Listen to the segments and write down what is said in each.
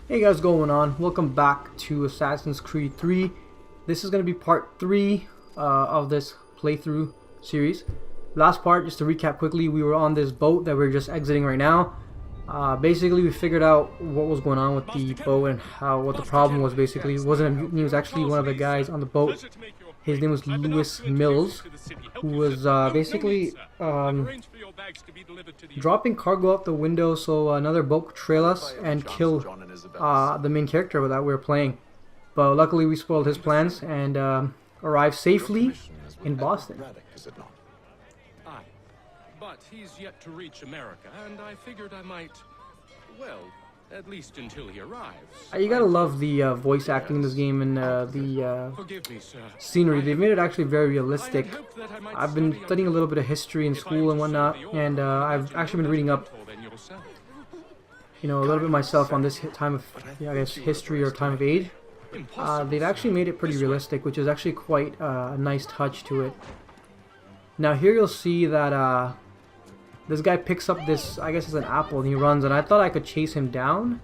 Hey guys, what's going on? Welcome back to Assassin's Creed 3. This is going to be part 3 of this playthrough series. Last part, just to recap quickly, we were on this boat that we're just exiting right now. Basically, we figured out what was going on with the boat and what the problem was. Basically, it wasn't a mutiny, it was actually one of the guys on the boat. His name was Lewis Mills, who was basically dropping cargo out the window so another boat could trail us and kill the main character that we were playing. But luckily we spoiled his plans and arrived safely in Boston. Aye, but he's yet to reach America, and I figured I might, well, at least until he arrives. You gotta love the voice acting in this game and the Forgive me, sir. scenery. They've made it actually very realistic. I've been studying a little bit of history in school and whatnot, and I've actually been reading up, a little bit myself on this time of, I guess, history or time of age. They've actually made it pretty realistic, which is actually quite a nice touch to it. Now here you'll see that this guy picks up this, I guess it's an apple, and he runs, and I thought I could chase him down.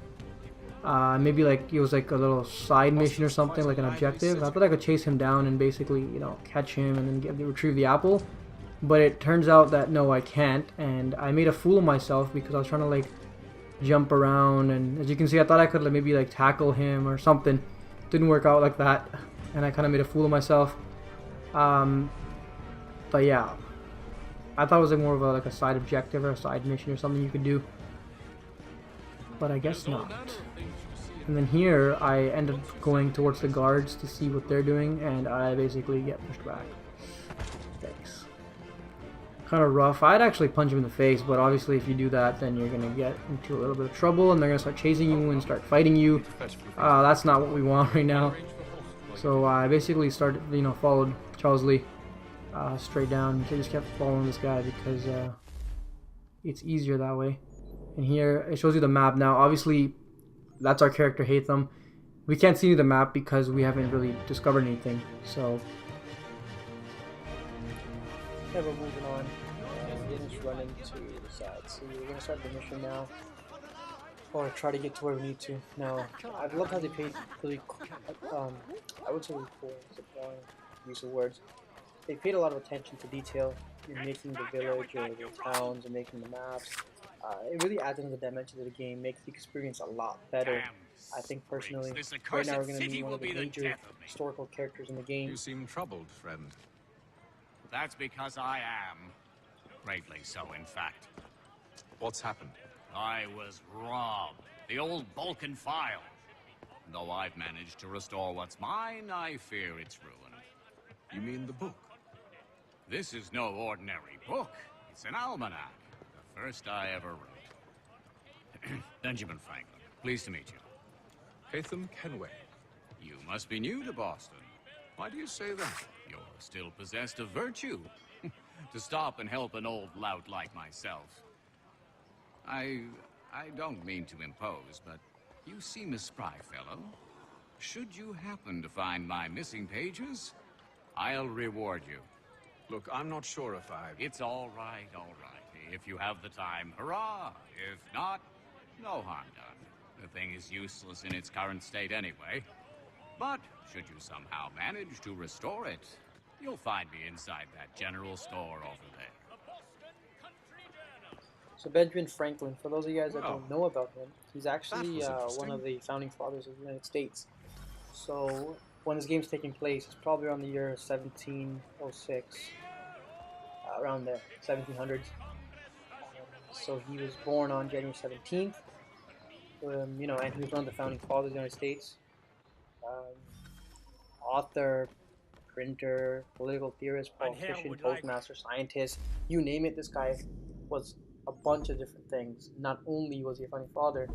Maybe like it was like a little side mission or something, like an objective. I thought I could chase him down and basically, catch him and then retrieve the apple. But it turns out that no, I can't, and I made a fool of myself because I was trying to like jump around, and as you can see, I thought I could maybe like tackle him or something. Didn't work out like that, and I kind of made a fool of myself. But yeah, I thought it was like more of like a side objective or a side mission or something you could do, but I guess not. And then here I end up going towards the guards to see what they're doing, and I basically get pushed back. Thanks. Kind of rough. I'd actually punch him in the face, but obviously if you do that, then you're gonna get into a little bit of trouble, and they're gonna start chasing you and start fighting you. That's not what we want right now. So I basically started, followed Charles Lee straight down. I just kept following this guy because it's easier that way. And here it shows you the map now. Obviously, that's our character Hatham. We can't see the map because we haven't really discovered anything. So yeah, we're moving on. We're just running to the side. So we're gonna start the mission now, or try to get to where we need to. Now, I love how they paid really, I would say really cool. Use of words. They paid a lot of attention to detail in making the village or the towns and making the maps. It really adds another dimension to the game, makes the experience a lot better. I think personally, right now we're going to meet one of the major historical characters in the game. You seem troubled, friend. That's because I am. Greatly so, in fact. What's happened? I was robbed. The old Balkan file. Though I've managed to restore what's mine, I fear it's ruined. You mean the book? This is no ordinary book. It's an almanac. The first I ever wrote. Benjamin Franklin, pleased to meet you. Hatham Kenway. You must be new to Boston. Why do you say that? You're still possessed of virtue. To stop and help an old lout like myself. I don't mean to impose, but you seem a spry fellow. Should you happen to find my missing pages, I'll reward you. Look, I'm not sure if I... It's all right, all right. If you have the time, hurrah! If not, no harm done. The thing is useless in its current state anyway. But should you somehow manage to restore it, you'll find me inside that general store over there. So Benjamin Franklin, for those of you guys that don't know about him, he's actually one of the founding fathers of the United States. So when this game's taking place, it's probably around the year 1706, around there, 1700s. So he was born on January 17th, and he was one of the founding fathers of the United States. Author, printer, political theorist, politician, postmaster, scientist, you name it, this guy was a bunch of different things. Not only was he a founding father,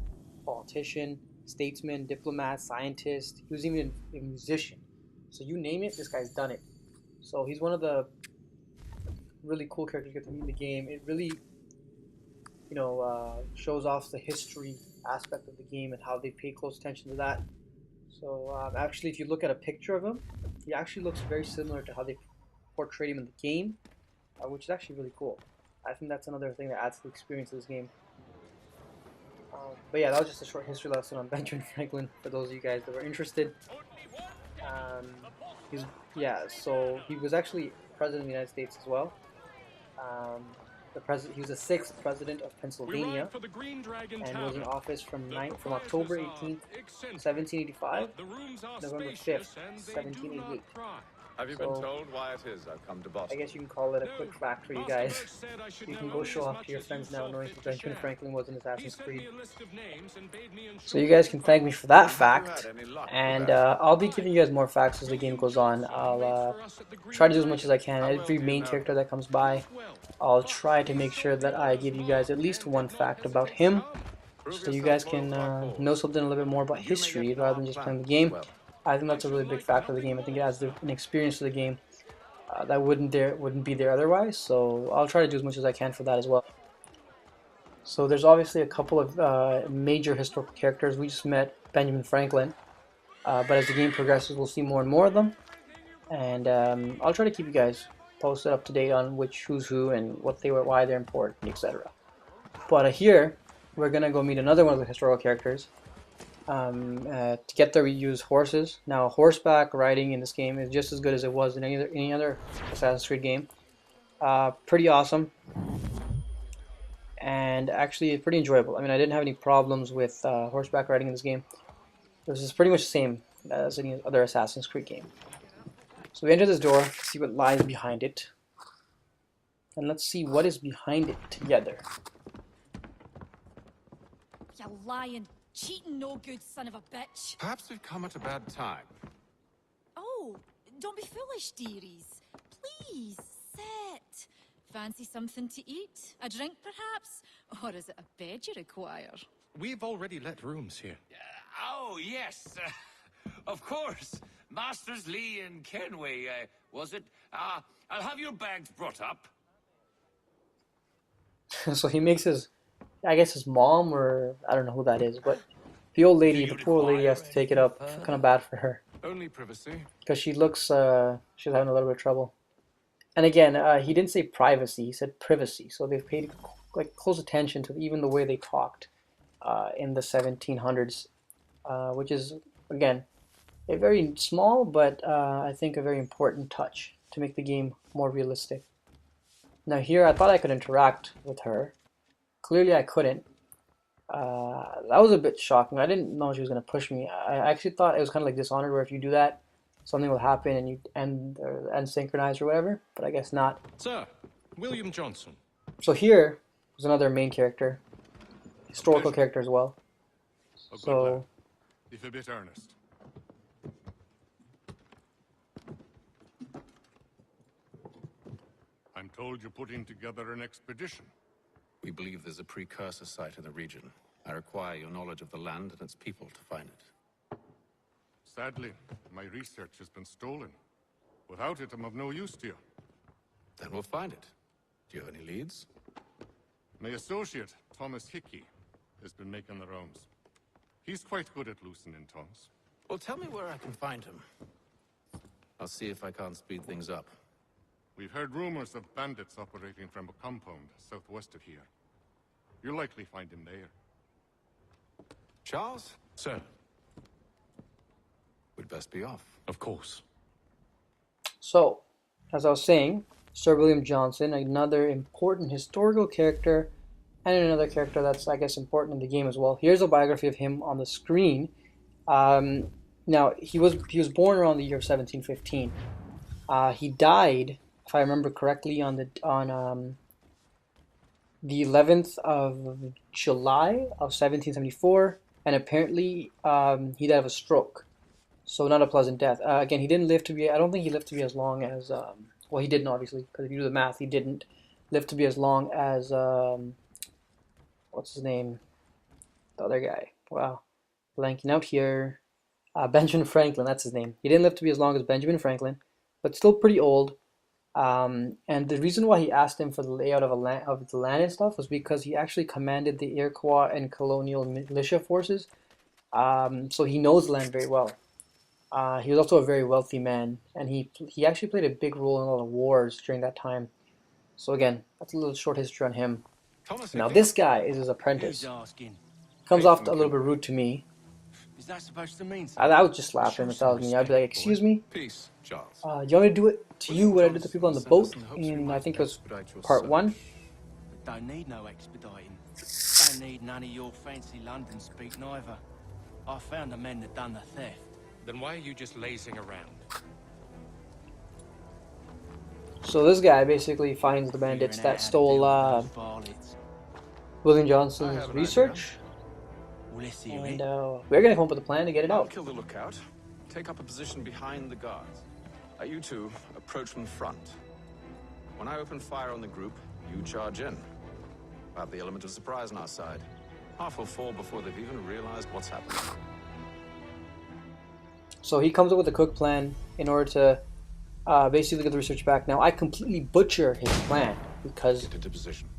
politician, statesman, diplomat, scientist, he was even a musician. So you name it, this guy's done it. So he's one of the really cool characters you get to meet in the game. It really, shows off the history aspect of the game and how they pay close attention to that. So actually, if you look at a picture of him, he actually looks very similar to how they portrayed him in the game, which is actually really cool. I think that's another thing that adds to the experience of this game. But yeah, that was just a short history lesson on Benjamin Franklin for those of you guys that were interested. Um, he's yeah, so he was actually president of the United States as well. He was the sixth president of Pennsylvania and was in office from October 18th, 1785, November 5th, 1788. Have you been So told why it is I've come to I Boston? guess you can call it a quick fact for you guys. You can go show off to your friends now knowing who Benjamin Franklin was in Assassin's Creed. So you guys can thank me for that fact, and I'll be giving you guys more facts as the game goes on. I'll try to do as much as I can. Every main character that comes by, I'll try to make sure that I give you guys at least one fact about him, so you guys can know something a little bit more about history rather than just playing the game. I think that's a really big factor of the game. I think it adds an experience to the game that wouldn't be there otherwise. So I'll try to do as much as I can for that as well. So there's obviously a couple of major historical characters. We just met Benjamin Franklin, but as the game progresses, we'll see more and more of them. And I'll try to keep you guys posted up to date on who's who and what they were, why they're important, etc. But here we're gonna go meet another one of the historical characters. To get there, we use horses. Now, horseback riding in this game is just as good as it was in any other Assassin's Creed game. Pretty awesome, and actually pretty enjoyable. I mean, I didn't have any problems with horseback riding in this game. This is pretty much the same as any other Assassin's Creed game. So we enter this door to see what lies behind it, and let's see what is behind it together. You lying, cheating, no good son of a bitch. Perhaps we've come at a bad time. Oh, don't be foolish, dearies. Please, sit. Fancy something to eat? A drink, perhaps? Or is it a bed you require? We've already let rooms here. Oh, yes. Of course. Masters Lee and Kenway, was it? I'll have your bags brought up. So he makes I guess his mom, or I don't know who that is, but the old lady, the poor lady has to take it up. Kind of bad for her. Only privacy. Because she looks, she's having a little bit of trouble. And again, he didn't say privacy, he said privacy. So they've paid like close attention to even the way they talked in the 1700s, which is, again, a very small, but I think a very important touch to make the game more realistic. Now here, I thought I could interact with her. Clearly I couldn't. That was a bit shocking. I didn't know she was going to push me. I actually thought it was kind of like Dishonored, where if you do that, something will happen and you end synchronize or whatever, but I guess not. Sir, William Johnson. So here was another main character, historical character as well. So, If a bit earnest. I'm told you're putting together an expedition. We believe there's a precursor site in the region. I require your knowledge of the land and its people to find it. Sadly, my research has been stolen. Without it, I'm of no use to you. Then we'll find it. Do you have any leads? My associate, Thomas Hickey, has been making the rounds. He's quite good at loosening tongues. Well, tell me where I can find him. I'll see if I can't speed things up. We've heard rumors of bandits operating from a compound southwest of here. You'll likely find him there. Charles? Sir, We'd best be off. of course. so as I was saying, Sir William Johnson, another important historical character, and another character that's, I guess, important in the game as well. Here's a biography of him on the screen. Now, he was born around the year of 1715. He died, if I remember correctly, on the 11th of July of 1774, and apparently he died of a stroke. So not a pleasant death. Again, he didn't live to be. I don't think he lived to be as long as. Well, he didn't, obviously, because if you do the math, he didn't live to be as long as. What's his name? The other guy. Wow, blanking out here. Benjamin Franklin. That's his name. He didn't live to be as long as Benjamin Franklin, but still pretty old. And the reason why he asked him for the layout of the land and stuff was because he actually commanded the Iroquois and colonial militia forces. So he knows the land very well. He was also a very wealthy man, and he actually played a big role in a lot of wars during that time. So again, that's a little short history on him. Thomas Now Hickey? this guy is his apprentice. Comes off a little bit rude to me. Is that supposed to mean I would just slap him if that was me. I'd be like, excuse me? Peace, Charles. You want me to do it to you what I did to people on the boat in, I think it was part 1? Don't need no expediting. Don't need none of your fancy London speak neither. I found the men that done the theft. Then why are you just lazing around? So this guy basically finds the bandits that stole William Johnson's research. And we're gonna come up with a plan to get it out. Kill the lookout. Take up a position behind the guards. You two approach from the front. When I open fire on the group, you charge in. I have the element of surprise on our side. Half will fall before they've even realized what's happening. So he comes up with a quick plan in order to basically get the research back. Now I completely butcher his plan because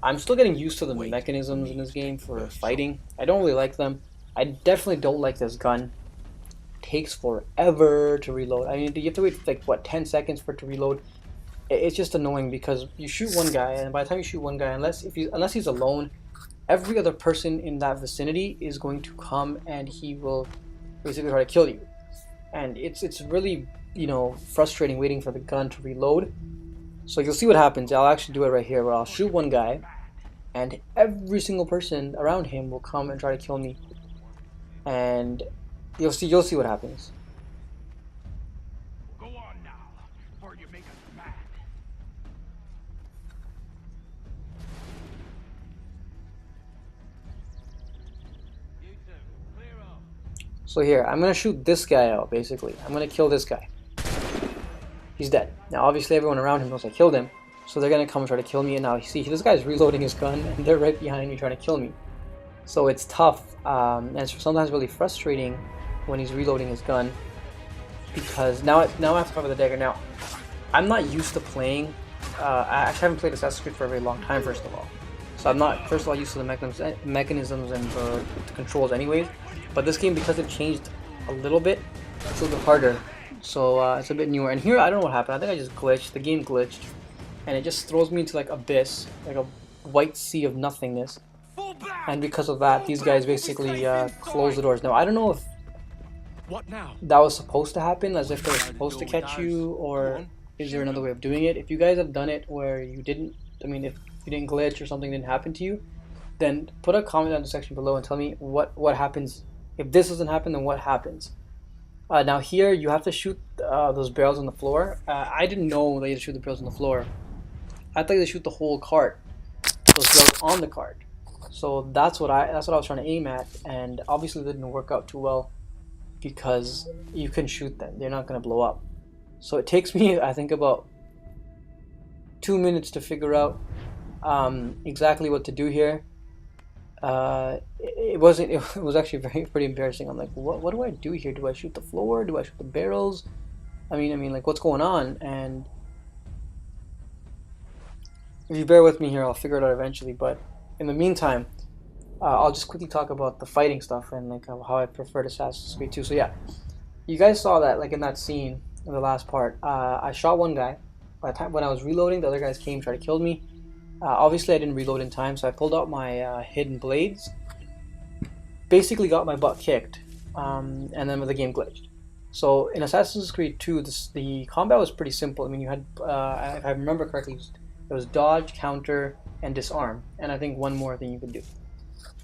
I'm still getting used to the mechanisms in this game for fighting. I don't really like them. I definitely don't like this gun. It takes forever to reload. I mean, you have to wait like what, 10 seconds for it to reload. It's just annoying because you shoot one guy, and by the time you shoot one guy, unless he's alone, every other person in that vicinity is going to come and he will basically try to kill you. And it's really, you know, frustrating waiting for the gun to reload. So you'll see what happens. I'll actually do it right here where I'll shoot one guy and every single person around him will come and try to kill me. And you'll see what happens. Go on now, before you make us mad. You two, clear off. So here, I'm gonna shoot this guy out, basically. I'm gonna kill this guy. He's dead. Now obviously everyone around him knows I killed him, so they're gonna come and try to kill me, and now you see this guy's reloading his gun and they're right behind me trying to kill me. So it's tough, and it's sometimes really frustrating when he's reloading his gun, because now I have to cover the dagger. Now, I'm not used to playing, I actually haven't played Assassin's Creed for a very long time, first of all. So I'm not, first of all, used to the mechanisms and the controls anyways. But this game, because it changed a little bit, it's a little bit harder. So it's a bit newer. And here, I don't know what happened. I think I just glitched. The game glitched. And it just throws me into like abyss, like a white sea of nothingness. And because of that, these guys basically close the doors. Now, I don't know if What now? that was supposed to happen, as if they were supposed to catch you, or is there another way of doing it? If you guys have done it where you didn't, I mean, if you didn't glitch or something didn't happen to you, then put a comment down in the section below and tell me what happens. If this doesn't happen, then what happens? Now here, you have to shoot those barrels on the floor. I didn't know that you had to shoot the barrels on the floor. I thought you had to shoot the whole cart, those barrels on the cart. So that's what I was trying to aim at, and obviously it didn't work out too well because you can shoot them. They're not going to blow up. So it takes me, I think, about 2 minutes to figure out exactly what to do here. It was actually pretty embarrassing. I'm like, what do I do here? Do I shoot the floor? Do I shoot the barrels? I mean, like, what's going on? And if you bear with me here, I'll figure it out eventually. But in the meantime, I'll just quickly talk about the fighting stuff and like how I prefer Assassin's Creed 2. So yeah, you guys saw that, like in that scene in the last part, I shot one guy. By the time when I was reloading, the other guys came, tried to kill me. Obviously, I didn't reload in time, so I pulled out my hidden blades. Basically, got my butt kicked, and then the game glitched. So in Assassin's Creed 2, the combat was pretty simple. I mean, you had, if I remember correctly, it was dodge, counter, and disarm, and I think one more thing you could do.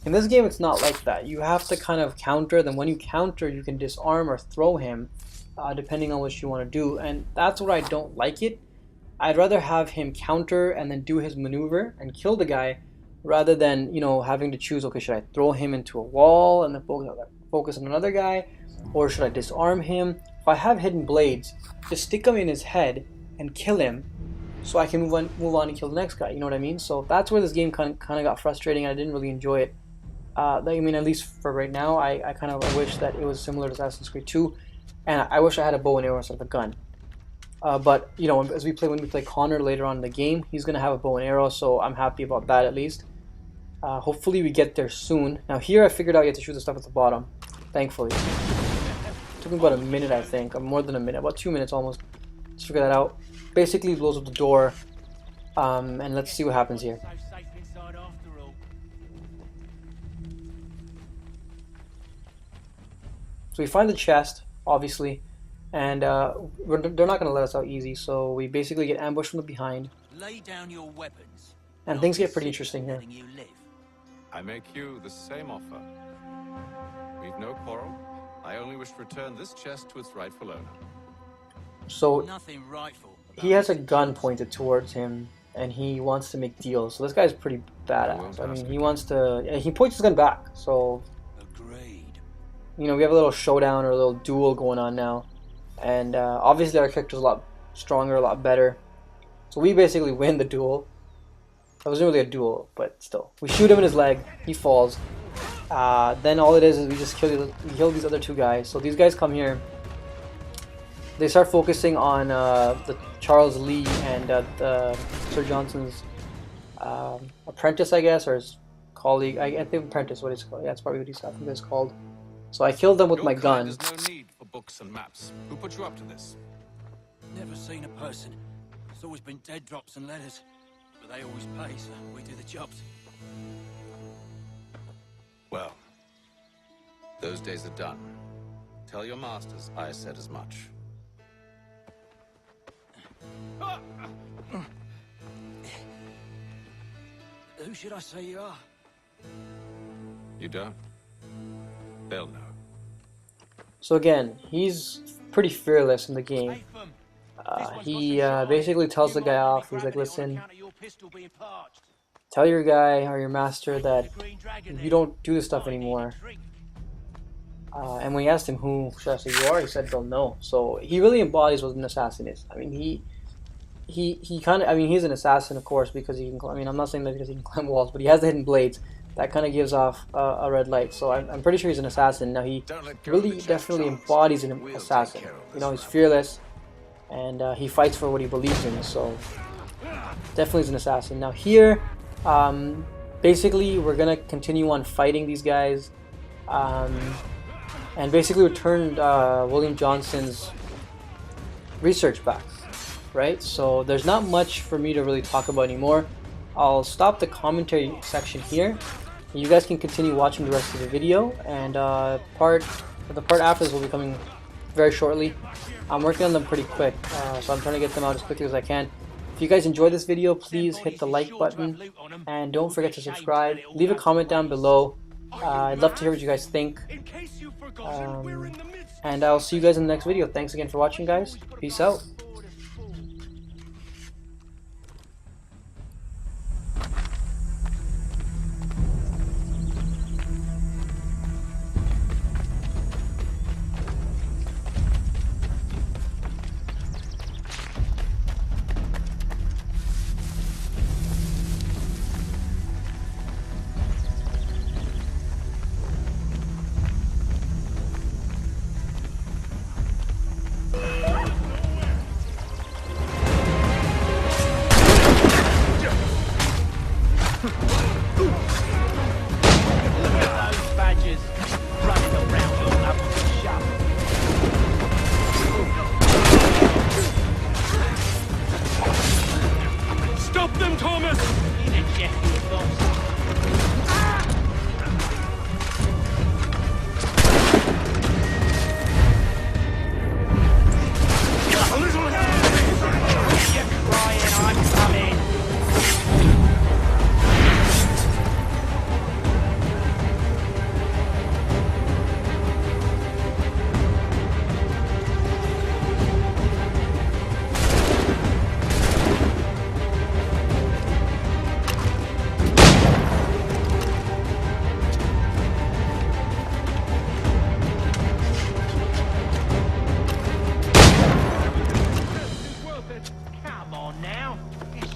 In this game, it's not like that. You have to kind of counter. Then when you counter, you can disarm or throw him, depending on what you want to do. And that's what I don't like it. I'd rather have him counter and then do his maneuver and kill the guy, rather than, you know, having to choose, okay, should I throw him into a wall and then focus on another guy, or should I disarm him? If I have hidden blades, just stick them in his head and kill him, so I can move on and kill the next guy. You know what I mean? So that's where this game kind of got frustrating. I didn't really enjoy it. I mean, at least for right now, I kind of wish that it was similar to Assassin's Creed 2, and I wish I had a bow and arrow instead of a gun. But you know, when we play Connor later on in the game, he's gonna have a bow and arrow, so I'm happy about that at least. Hopefully we get there soon. Now here I figured out you have to shoot the stuff at the bottom, thankfully. It took me about a minute, I think, or more than a minute, about 2 minutes almost, to figure that out. Basically blows up the door, and let's see what happens here. So we find the chest, obviously, and they're not going to let us out easy. So we basically get ambushed from the behind, Lay down your weapons. and things get pretty interesting here. You live. I make you the same offer. We've no quarrel. I only wish to return this chest to its rightful owner. So Nothing rightful. he has a gun pointed towards him, and he wants to make deals. So this guy's pretty badass. I mean, he wants to. He points his gun back. So Agreed. you know, we have a little showdown or a little duel going on now, and obviously our character's a lot stronger, a lot better. So we basically win the duel. It wasn't really a duel, but still, we shoot him in his leg. He falls. Then all it is we just kill these other two guys. So these guys come here. They start focusing on the Charles Lee and Sir Johnson's apprentice, I guess, or his colleague. I think apprentice, what it's called. Yeah, that's probably what I think it's called. So I killed them with my gun. There's no need for books and maps. Who put you up to this? Never seen a person. It's always been dead drops and letters. But they always pay, so we do the jobs. Well, those days are done. Tell your masters I said as much. Who should I say you are? You don't? They'll know. So again, he's pretty fearless in the game. He basically tells the guy off. He's like, listen, tell your guy or your master that you don't do this stuff anymore. And when he asked him who should I say you are, he said they'll know. So he really embodies what an assassin is. I mean, he kind of, I mean, he's an assassin, of course, because he can, I mean, I'm not saying that because he can climb walls, but he has the hidden blades. That kind of gives off a red light. So I'm pretty sure he's an assassin. Now he really definitely embodies an assassin. You know, he's fearless, and he fights for what he believes in. So definitely is an assassin. Now here, basically we're gonna continue on fighting these guys, and basically return William Johnson's research back. Right? So there's not much for me to really talk about anymore. I'll stop the commentary section here. You guys can continue watching the rest of the video, and the part after this will be coming very shortly. I'm working on them pretty quick, so I'm trying to get them out as quickly as I can. If you guys enjoyed this video, please hit the like button, and don't forget to subscribe. Leave a comment down below. I'd love to hear what you guys think. And I'll see you guys in the next video. Thanks again for watching, guys. Peace out. Stop them, Thomas!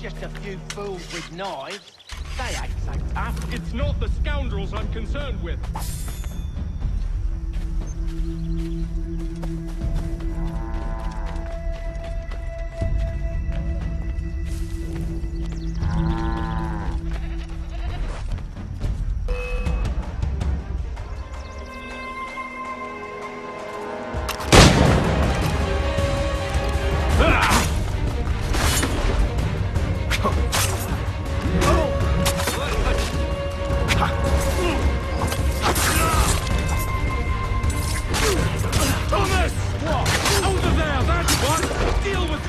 Just a few fools with knives. They ain't so tough. It's not the scoundrels I'm concerned with.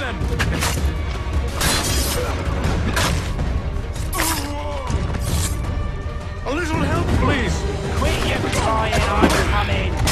them! A little help, please! Quit your crying, I'm coming!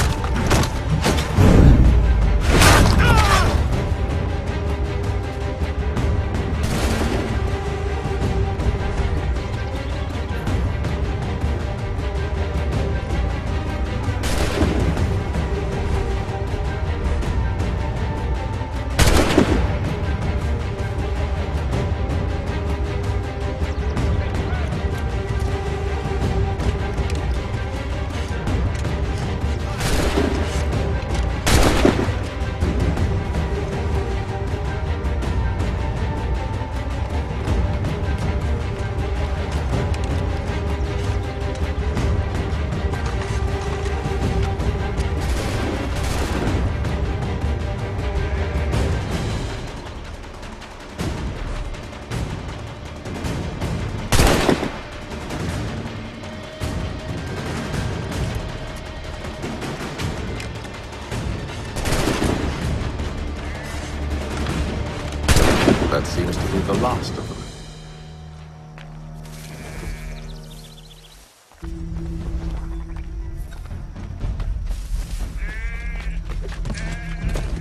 That seems to be the last of them.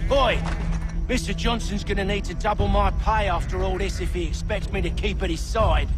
Boy, Mr. Johnson's gonna need to double my pay after all this if he expects me to keep at his side.